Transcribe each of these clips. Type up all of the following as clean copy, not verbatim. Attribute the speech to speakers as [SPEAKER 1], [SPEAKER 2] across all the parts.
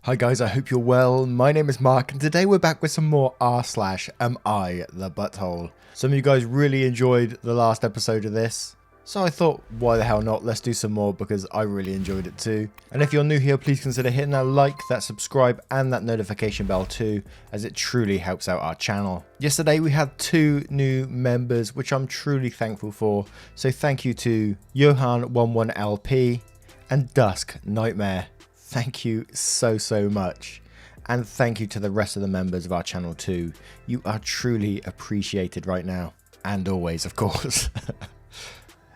[SPEAKER 1] Hi guys, I hope you're well. My name is Mark and today we're back with some more r/am I the butthole. Some of you guys really enjoyed the last episode of this, so I thought why the hell not, let's do some more because I really enjoyed it too. And if you're new here, please consider hitting that like, that subscribe and that notification bell too, as it truly helps out our channel. Yesterday we had 2 new members which I'm truly thankful for, so thank you to Johan11LP and Dusk Nightmare. Thank you so much, and thank you to the rest of the members of our channel too. You are truly appreciated right now, and always of course.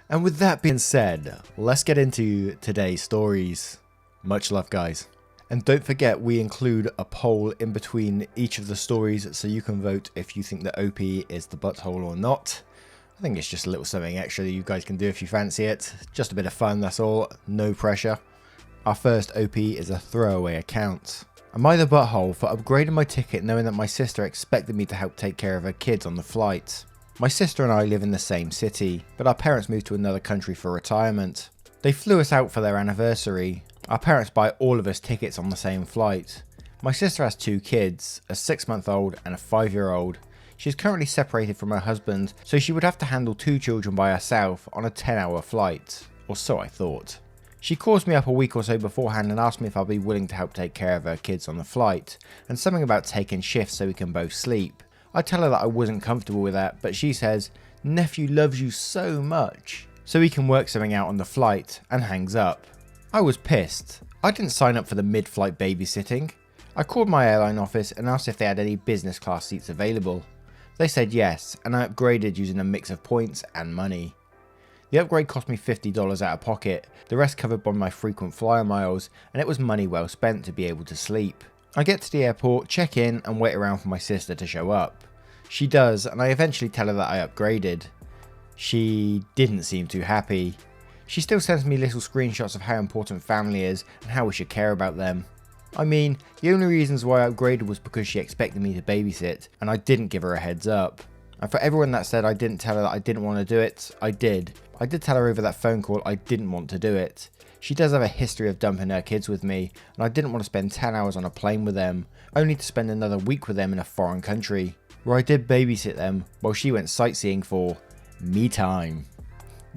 [SPEAKER 1] And with that being said, let's get into today's stories. Much love guys, and don't forget we include a poll in between each of the stories so you can vote if you think that OP is the butthole or not. I think it's just a little something extra that you guys can do if you fancy it, just a bit of fun, that's all, no pressure. Our first OP is a throwaway account. Am I the butthole for upgrading my ticket knowing that my sister expected me to help take care of her kids on the flight? My sister and I live in the same city, but our parents moved to another country for retirement. They flew us out for their anniversary. Our parents buy all of us tickets on the same flight. My sister has 2 kids, a 6-month-old and a 5-year-old. She is currently separated from her husband, so she would have to handle 2 children by herself on a 10-hour flight, or so I thought. She calls me up a week or so beforehand and asks me if I'll be willing to help take care of her kids on the flight, and something about taking shifts so we can both sleep. I tell her that I wasn't comfortable with that, but she says, "Nephew loves you so much," so we can work something out on the flight, and hangs up. I was pissed. I didn't sign up for the mid-flight babysitting. I called my airline office and asked if they had any business class seats available. They said yes, and I upgraded using a mix of points and money. The upgrade cost me $50 out of pocket, the rest covered by my frequent flyer miles, and it was money well spent to be able to sleep. I get to the airport, check in and wait around for my sister to show up. She does, and I eventually tell her that I upgraded. She didn't seem too happy. She still sends me little screenshots of how important family is and how we should care about them. I mean, the only reasons why I upgraded was because she expected me to babysit, and I didn't give her a heads up. And for everyone that said I didn't tell her that I didn't want to do it, I did. I did tell her over that phone call I didn't want to do it. She does have a history of dumping her kids with me, and I didn't want to spend 10 hours on a plane with them, only to spend another week with them in a foreign country, where I did babysit them while she went sightseeing for me time.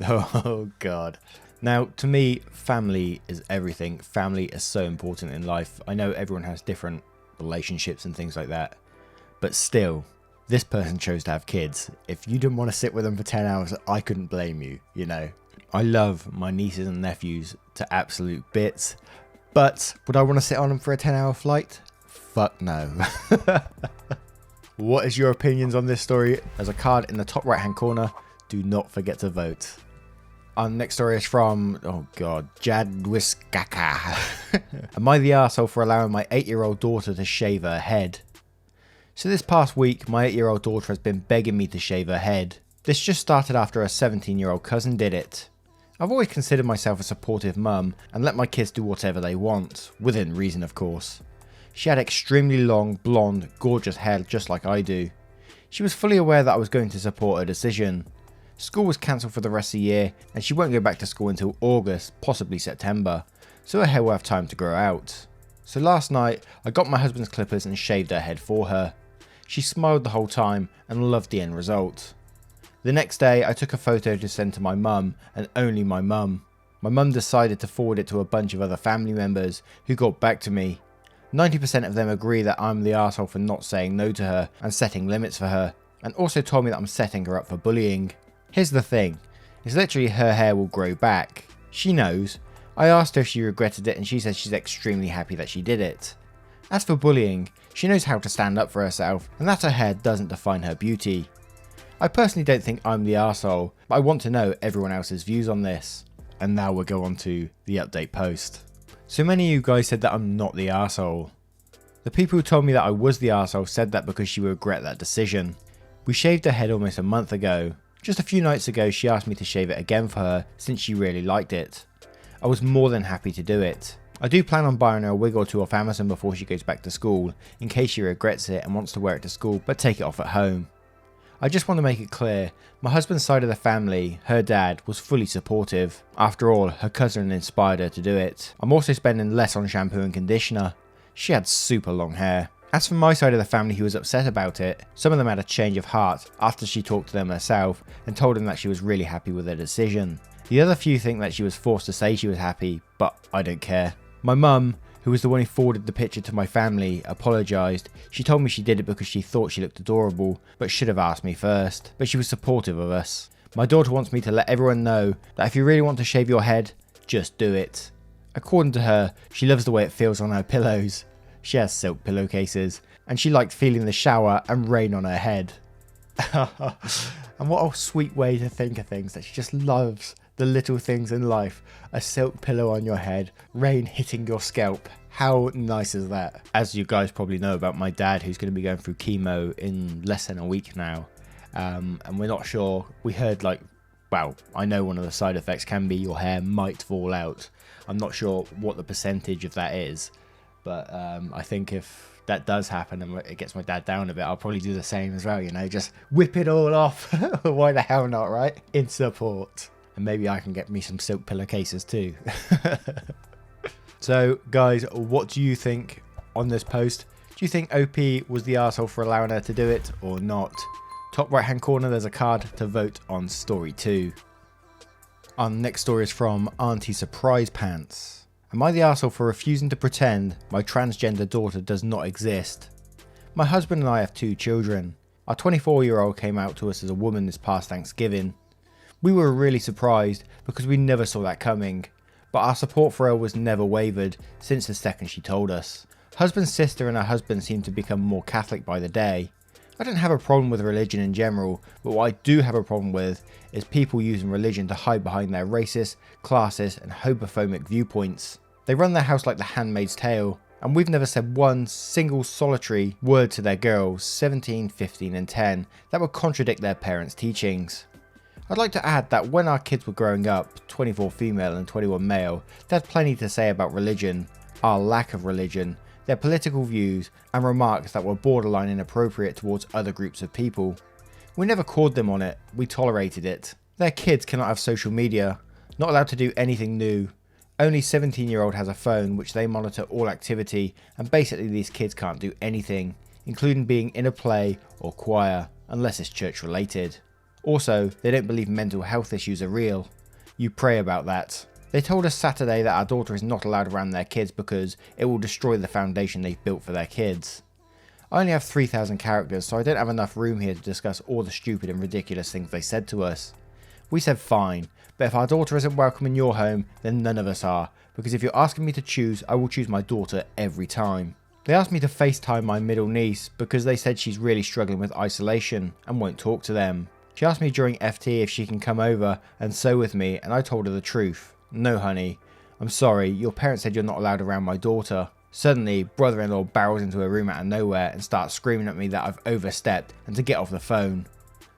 [SPEAKER 1] Oh god. Now, to me, family is everything. Family is so important in life. I know everyone has different relationships and things like that, but still, this person chose to have kids. If you didn't want to sit with them for 10 hours, I couldn't blame you, you know. I love my nieces and nephews to absolute bits, but would I want to sit on them for a 10-hour flight? Fuck no. What is your opinions on this story? There's a card in the top right hand corner. Do not forget to vote. Our next story is from, oh god, Jadwiskaka. Am I the arsehole for allowing my 8-year-old daughter to shave her head? So this past week, my 8-year-old daughter has been begging me to shave her head. This just started after a 17-year-old cousin did it. I've always considered myself a supportive mum and let my kids do whatever they want, within reason of course. She had extremely long, blonde, gorgeous hair just like I do. She was fully aware that I was going to support her decision. School was cancelled for the rest of the year and she won't go back to school until August, possibly September, so her hair will have time to grow out. So last night, I got my husband's clippers and shaved her head for her. She smiled the whole time and loved the end result. The next day I took a photo to send to my mum, and only my mum. My mum decided to forward it to a bunch of other family members who got back to me. 90% of them agree that I'm the arsehole for not saying no to her and setting limits for her, and also told me that I'm setting her up for bullying. Here's the thing, it's literally her hair will grow back. She knows. I asked her if she regretted it and she said she's extremely happy that she did it. As for bullying, she knows how to stand up for herself and that her hair doesn't define her beauty. I personally don't think I'm the arsehole, but I want to know everyone else's views on this. And now we'll go on to the update post. So many of you guys said that I'm not the arsehole. The people who told me that I was the arsehole said that because she would regret that decision. We shaved her head almost a month ago. Just a few nights ago she asked me to shave it again for her since she really liked it. I was more than happy to do it. I do plan on buying her a wig or 2 off Amazon before she goes back to school, in case she regrets it and wants to wear it to school but take it off at home. I just want to make it clear, my husband's side of the family, her dad, was fully supportive. After all, her cousin inspired her to do it. I'm also spending less on shampoo and conditioner. She had super long hair. As for my side of the family who was upset about it, some of them had a change of heart after she talked to them herself and told them that she was really happy with their decision. The other few think that she was forced to say she was happy, but I don't care. My mum, who was the one who forwarded the picture to my family, apologised. She told me she did it because she thought she looked adorable, but should have asked me first. But she was supportive of us. My daughter wants me to let everyone know that if you really want to shave your head, just do it. According to her, she loves the way it feels on her pillows. She has silk pillowcases, and she liked feeling the shower and rain on her head. And what a sweet way to think of things, that she just loves the little things in life. A silk pillow on your head, rain hitting your scalp. How nice is that? As you guys probably know about my dad, who's going to be going through chemo in less than a week now. And we're not sure. We heard I know one of the side effects can be your hair might fall out. I'm not sure what the percentage of that is. But I think if that does happen and it gets my dad down a bit, I'll probably do the same as well, just whip it all off. Why the hell not, right? In support. And maybe I can get me some silk pillowcases too. So guys, what do you think on this post? Do you think OP was the arsehole for allowing her to do it or not? Top right hand corner, there's a card to vote on story 2. Our next story is from Auntie Surprise Pants. Am I the arsehole for refusing to pretend my transgender daughter does not exist? My husband and I have 2 children. Our 24-year-old came out to us as a woman this past Thanksgiving. We were really surprised because we never saw that coming, but our support for her was never wavered since the second she told us. Husband's sister and her husband seem to become more Catholic by the day. I don't have a problem with religion in general, but what I do have a problem with is people using religion to hide behind their racist, classist and homophobic viewpoints. They run their house like the Handmaid's Tale, and we've never said one single solitary word to their girls, 17, 15 and 10, that would contradict their parents' teachings. I'd like to add that when our kids were growing up, 24 female and 21 male, they had plenty to say about religion, our lack of religion, their political views, and remarks that were borderline inappropriate towards other groups of people. We never called them on it, we tolerated it. Their kids cannot have social media, not allowed to do anything new. Only 17-year-old has a phone which they monitor all activity, and basically these kids can't do anything, including being in a play or choir, unless it's church related. Also, they don't believe mental health issues are real. You pray about that. They told us Saturday that our daughter is not allowed around their kids because it will destroy the foundation they've built for their kids. I only have 3,000 characters, so I don't have enough room here to discuss all the stupid and ridiculous things they said to us. We said fine, but if our daughter isn't welcome in your home, then none of us are, because if you're asking me to choose, I will choose my daughter every time. They asked me to FaceTime my middle niece because they said she's really struggling with isolation and won't talk to them. She asked me during FT if she can come over and sew with me, and I told her the truth. No honey, I'm sorry, your parents said you're not allowed around my daughter. Suddenly, brother-in-law barrels into her room out of nowhere and starts screaming at me that I've overstepped and to get off the phone.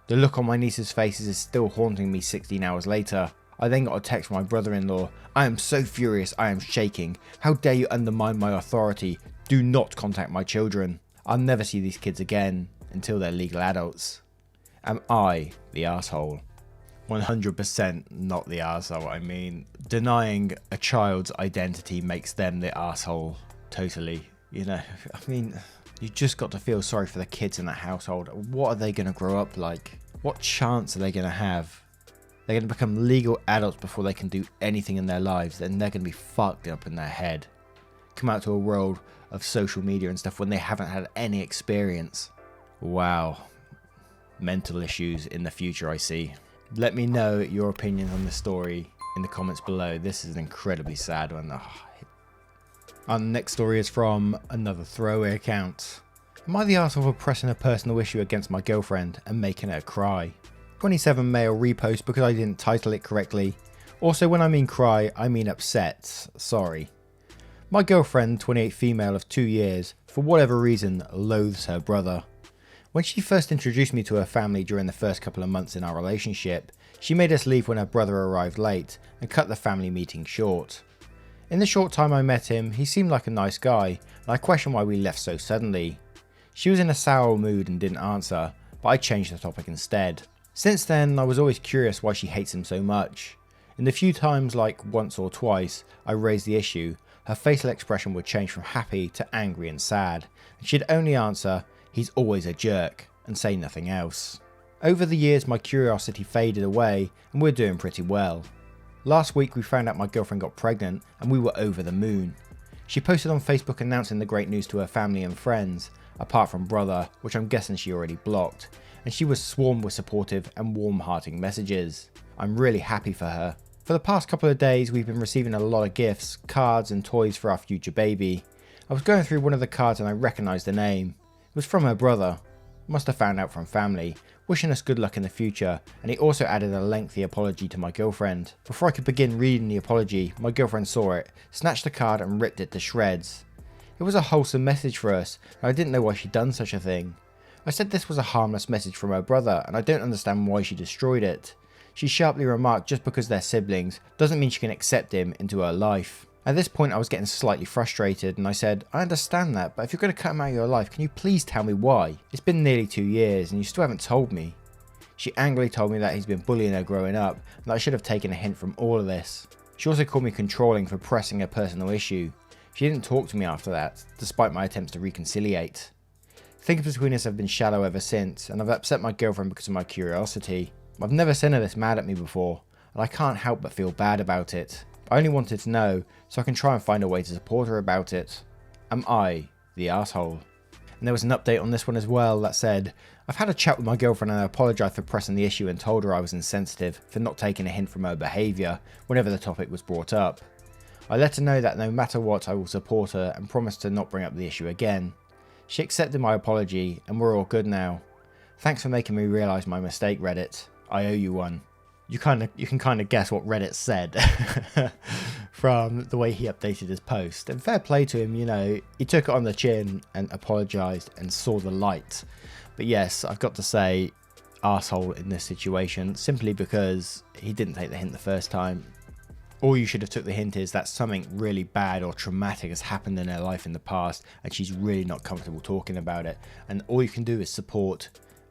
[SPEAKER 1] The look on my niece's face is still haunting me 16 hours later. I then got a text from my brother-in-law. I am so furious, I am shaking. How dare you undermine my authority? Do not contact my children. I'll never see these kids again until they're legal adults. Am I the arsehole? 100% not the arsehole. I mean, denying a child's identity makes them the arsehole. Totally. I mean, you just got to feel sorry for the kids in that household. What are they going to grow up like? What chance are they going to have? They're going to become legal adults before they can do anything in their lives. Then they're going to be fucked up in their head. Come out to a world of social media and stuff when they haven't had any experience. Wow. Mental issues in the future, I see. Let me know your opinion on this story in the comments below. This is an incredibly sad one. Our next story is from another throwaway account. Am I the arsehole for pressing a personal issue against my girlfriend and making her cry? 27 male repost because I didn't title it correctly. Also, when I mean cry, I mean upset. Sorry. My girlfriend, 28 female of 2 years, for whatever reason, loathes her brother. When she first introduced me to her family during the first couple of months in our relationship, she made us leave when her brother arrived late and cut the family meeting short. In the short time I met him, he seemed like a nice guy, and I questioned why we left so suddenly. She was in a sour mood and didn't answer, but I changed the topic instead. Since then, I was always curious why she hates him so much. In the few times, like once or twice, I raised the issue, her facial expression would change from happy to angry and sad, and she'd only answer, "He's always a jerk," and say nothing else. Over the years my curiosity faded away and we're doing pretty well. Last week we found out my girlfriend got pregnant and we were over the moon. She posted on Facebook announcing the great news to her family and friends, apart from brother, which I'm guessing she already blocked, and she was swarmed with supportive and warm-hearting messages. I'm really happy for her. For the past couple of days we've been receiving a lot of gifts, cards and toys for our future baby. I was going through one of the cards and I recognised the name. It was from her brother. Must have found out from family, wishing us good luck in the future, and he also added a lengthy apology to my girlfriend. Before I could begin reading the apology, my girlfriend saw it, snatched the card and ripped it to shreds. It was a wholesome message for us, and I didn't know why she'd done such a thing. I said this was a harmless message from her brother, and I don't understand why she destroyed it. She sharply remarked just because they're siblings doesn't mean she can accept him into her life. At this point I was getting slightly frustrated and I said, "I understand that, but if you're going to cut him out of your life, can you please tell me why? It's been nearly 2 years and you still haven't told me." She angrily told me that he's been bullying her growing up and that I should have taken a hint from all of this. She also called me controlling for pressing a personal issue. She didn't talk to me after that, despite my attempts to reconciliate. Things between us have been shallow ever since, and I've upset my girlfriend because of my curiosity. I've never seen her this mad at me before, and I can't help but feel bad about it. I only wanted to know, so I can try and find a way to support her about it. Am I the asshole? And there was an update on this one as well that said, "I've had a chat with my girlfriend and I apologised for pressing the issue and told her I was insensitive for not taking a hint from her behaviour whenever the topic was brought up. I let her know that no matter what I will support her and promised to not bring up the issue again. She accepted my apology and we're all good now. Thanks for making me realise my mistake, Reddit. I owe you one." You can kind of guess what Reddit said from the way he updated his post. And fair play to him, you know, he took it on the chin and apologised and saw the light. But yes, I've got to say, arsehole in this situation, simply because he didn't take the hint the first time. All you should have took the hint is that something really bad or traumatic has happened in her life in the past and she's really not comfortable talking about it. And all you can do is support.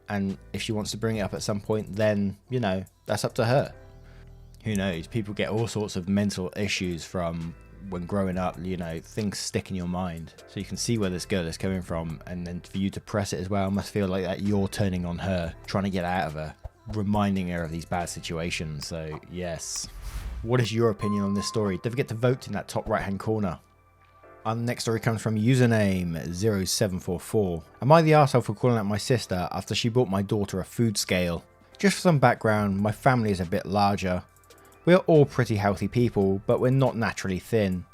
[SPEAKER 1] And if she wants to bring it up at some point, then, you know, that's up to her. Who knows? People get all sorts of mental issues from when growing up, you know, things stick in your mind. So you can see where this girl is coming from, and then for you to press it as well must feel like that you're turning on her, trying to get out of her, reminding her of these bad situations. So yes. What is your opinion on this story? Don't forget to vote in that top right hand corner. Our next story comes from username 0744. Am I the arsehole for calling out my sister after she bought my daughter a food scale? Just for some background, my family is a bit larger. We are all pretty healthy people, but we're not naturally thin.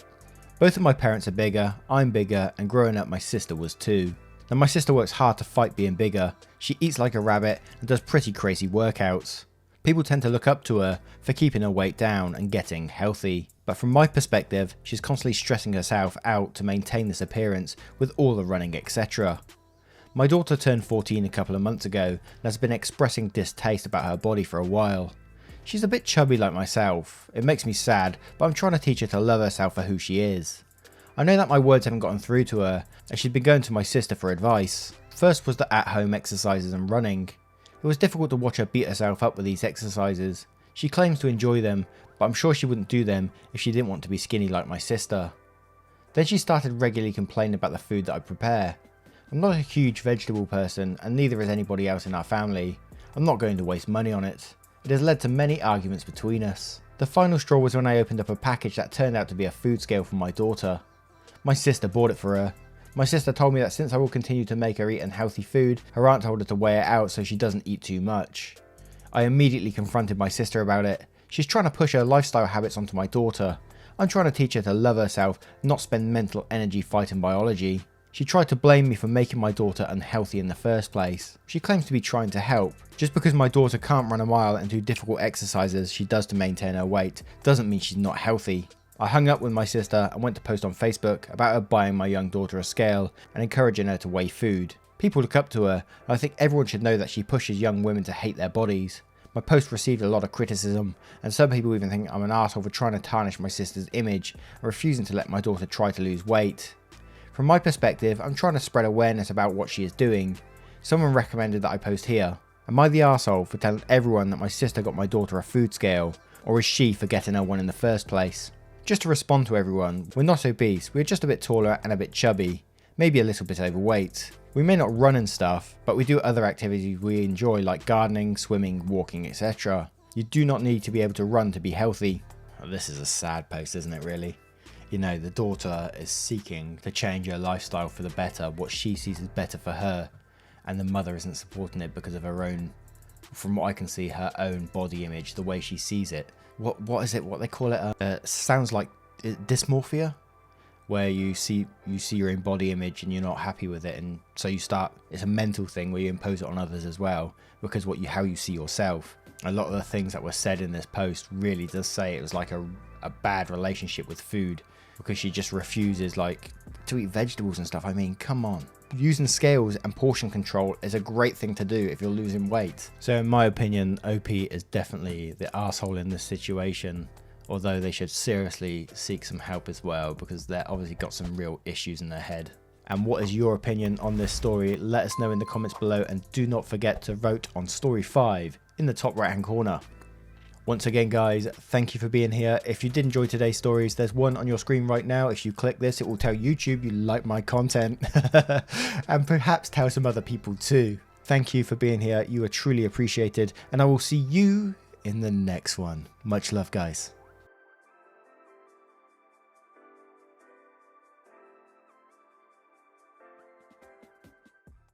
[SPEAKER 1] Both of my parents are bigger, I'm bigger, and growing up my sister was too. Now my sister works hard to fight being bigger. She eats like a rabbit and does pretty crazy workouts. People tend to look up to her for keeping her weight down and getting healthy. But from my perspective, she's constantly stressing herself out to maintain this appearance with all the running etc. My daughter turned 14 a couple of months ago and has been expressing distaste about her body for a while. She's a bit chubby like myself. It makes me sad, but I'm trying to teach her to love herself for who she is. I know that my words haven't gotten through to her, and she's been going to my sister for advice. First was the at-home exercises and running. It was difficult to watch her beat herself up with these exercises. She claims to enjoy them, but I'm sure she wouldn't do them if she didn't want to be skinny like my sister. Then she started regularly complaining about the food that I prepare. I'm not a huge vegetable person, and neither is anybody else in our family. I'm not going to waste money on it. It has led to many arguments between us. The final straw was when I opened up a package that turned out to be a food scale for my daughter. My sister bought it for her. My sister told me that since I will continue to make her eat unhealthy food, her aunt told her to weigh it out so she doesn't eat too much. I immediately confronted my sister about it. She's trying to push her lifestyle habits onto my daughter. I'm trying to teach her to love herself, not spend mental energy fighting biology. She tried to blame me for making my daughter unhealthy in the first place. She claims to be trying to help. Just because my daughter can't run a mile and do difficult exercises she does to maintain her weight, doesn't mean she's not healthy. I hung up with my sister and went to post on Facebook about her buying my young daughter a scale and encouraging her to weigh food. People look up to her, and I think everyone should know that she pushes young women to hate their bodies. My post received a lot of criticism, and some people even think I'm an arsehole for trying to tarnish my sister's image and refusing to let my daughter try to lose weight. From my perspective, I'm trying to spread awareness about what she is doing. Someone recommended that I post here. Am I the arsehole for telling everyone that my sister got my daughter a food scale, or is she for getting her one in the first place? Just to respond to everyone, we're not obese, we're just a bit taller and a bit chubby, maybe a little bit overweight. We may not run and stuff, but we do other activities we enjoy like gardening, swimming, walking, etc. You do not need to be able to run to be healthy. Oh, this is a sad post, isn't it really? You know, the daughter is seeking to change her lifestyle for the better, what she sees as better for her, and the mother isn't supporting it because of her own, from what I can see, her own body image, the way she sees it. What is it, what they call it? Sounds like dysmorphia, where you see your own body image and you're not happy with it, and so you start, it's a mental thing where you impose it on others as well, because how you see yourself. A lot of the things that were said in this post really does say it was like a bad relationship with food, because she just refuses like to eat vegetables and stuff. I mean, come on. Using scales and portion control is a great thing to do if you're losing weight. So in my opinion, OP is definitely the arsehole in this situation, although they should seriously seek some help as well, because they're obviously got some real issues in their head. And what is your opinion on this story? Let us know in the comments below, and do not forget to vote on story 5 in the top right hand corner. Once again guys, thank you for being here. If you did enjoy today's stories, there's one on your screen right now. If you click this, it will tell YouTube you like my content and perhaps tell some other people too. Thank you for being here. You are truly appreciated, and I will see you in the next one. Much love guys.